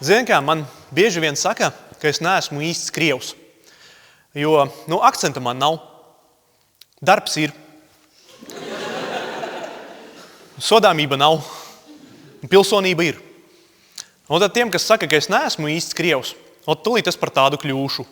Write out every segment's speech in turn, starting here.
Zini kā, man bieži vien saka, ka es neesmu īsts krievs. Jo, akcenta man nav. Darbs ir. Sodāmība nav. Pilsonība ir. Un tad tiem, kas saka, ka es neesmu īsts krievs, tūlīt es par tādu kļūšu.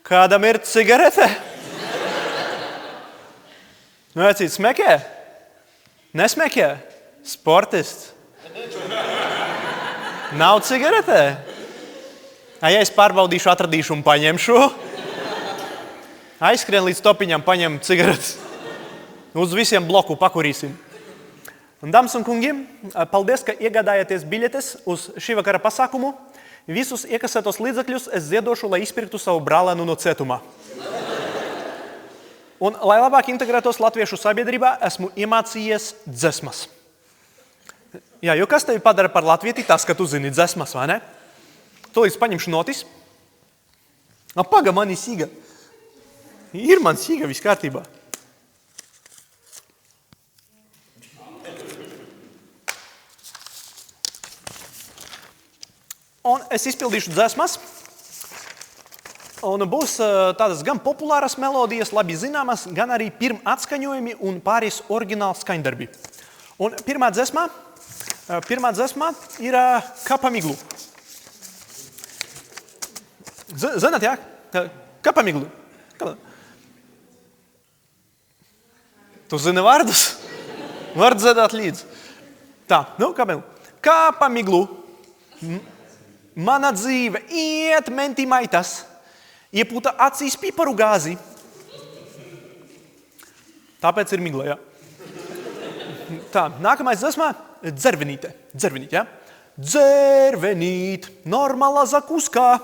Kādam ir cigarete? Vecīt, smekē? Nesmekē? Sportists? Nav cigaretē? Ja es pārbaudīšu, atradīšu un paņemšu. Aizskrien līdz topiņam, paņem cigaretes. Uz visiem bloku pakurīsim. Un, dāmas un kungi, paldies, ka iegādājāties biļetes uz šī vakara pasākumu. Visus iekasētos līdzekļus es ziedošu, lai izpirktu savu brālēnu no cietumā. Un, lai labāk integrētos latviešu sabiedrībā, esmu iemācījies dzesmas. Jā, jo kas tevi padara par latvieti? Tas, ka tu zini dzesmas, vai ne? Tūlīt paņemšu notis. Paga, man ir sīga. Ir man sīga, viss kārtībā. Un es izpildīšu dzesmas, un būs tādas gan populāras melodijas, labi zināmas, gan arī pirmatskaņojumi un pāris oriģināli skaņdarbi. Un pirmā dzesmā ir Kā pa miglu. Zināt, jā? Kā pa miglu. Tu zini vārdus? Var dziedāt līdzi. Tā, kā pa miglu. Kā pa miglu. Mana dzīve iet mentī maitas, iepūta acīs piparu gāzi. Tāpēc ir migla, jā. Tā, nākamais dziesmā – dzervenīte. Dzervenīt, jā? Dzervenīt, normāla zakuskā.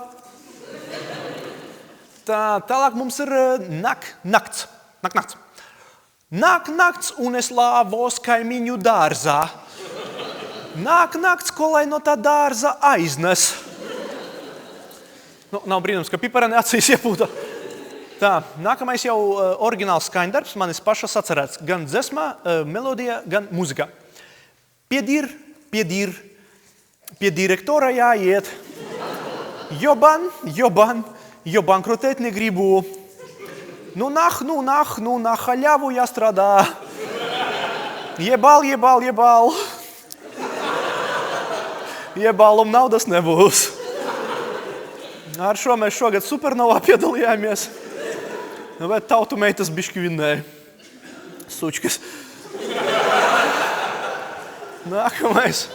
Tā, tālāk mums ir nakts. Nāk nakts un es lāvos kaimiņu dārzā. Nāk nakts, ko lai no tā dārza aiznes. Nav brīnums, ka piparani acīs iepūta. Tā, nākamais jau oriģināls skaņdarbs, manis pašas atcerēts. Gan dzesmā, melodijā, gan muzikā. Pie direktora jāiet. Jo bankrotēt negribu. Na haļavu jāstrādā. Jebal. Jebālum naudas nebūs. Ar šo mēs šogad supernovā piedalījāmies. Bet tautu meitas bišķi vinnēja. Sučkas. Nākamais.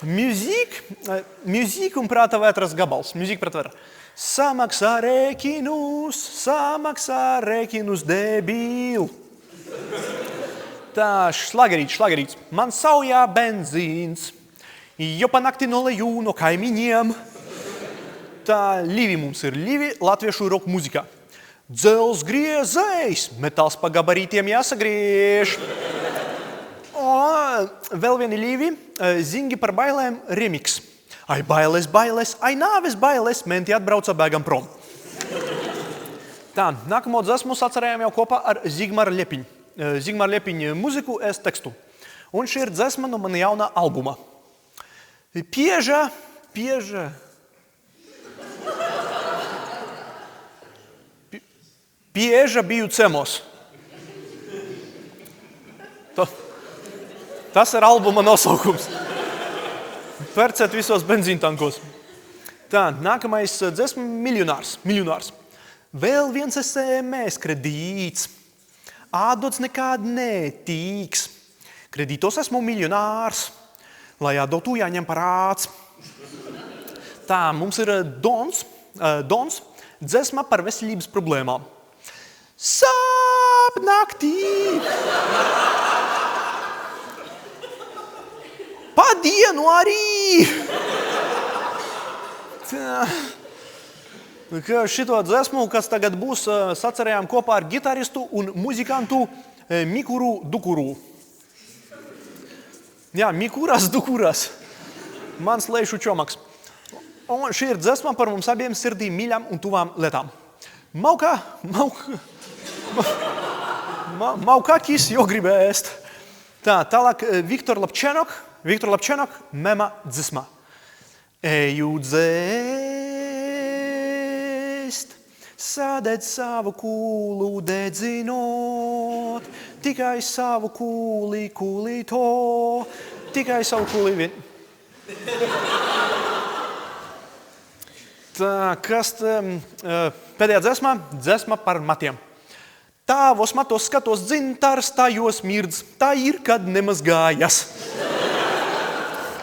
Mūzika un prāta vētras gabals. Mūzika prāta vētras. Samaksā rēķinus debīl. Tā, šlagerīts. Man saujā benzīns. Jo pa nakti noleju no kaimiņiem. Tā, Livi mums ir. Livi latviešu rock muzikā. Dzels griezējs, metāls pa gabarītiem jāsagriež. Vēl vieni Livi, Zingi par bailēm remix. Ai bailes, ai nāves bailes, menti atbrauca bēgam prom. Tā, nākamo dzesmu sacerējām jau kopā ar Zigmāru Liepiņu. Zigmāra Liepiņa muziku, es tekstu. Un šī ir dzesma no mana jaunā albuma. Pieža. Pieža biju cemos. Tas ir albuma nosaukums. Percēt visos benzīntankos. Tā, nākamais dzesma miljonārs. Vēl viens SMS kredīts. Atdots nekad netīks. Kredītos esmu miljonārs. Lai atdotu jāņem parāds. Tā, mums ir Dons. Dziesma par veselības problēmām. Sāp naktī! Pa dienu arī! Šito dziesmu, kas tagad būs, sacerējām kopā ar gitaristu un muzikantu Mikuru Dukuru. Jā, Mikuras Dukuras. Mans leišu čomaks. Un šī ir dziesma par mums abiem sirdī mīļām un tuvām lietām. Maukakis, jo gribēja ēst. Tālāk Viktor Lapčenok, mema dziesma. Eju dzēst, sadedz savu kūlu dedzinot, tikai savu kūli to, tikai savu kūli vien. Tā, kas pēdējā dziesma par matiem. Tāvos matos skatos dzintars, tajos mirdz, tā ir, kad nemaz gājas.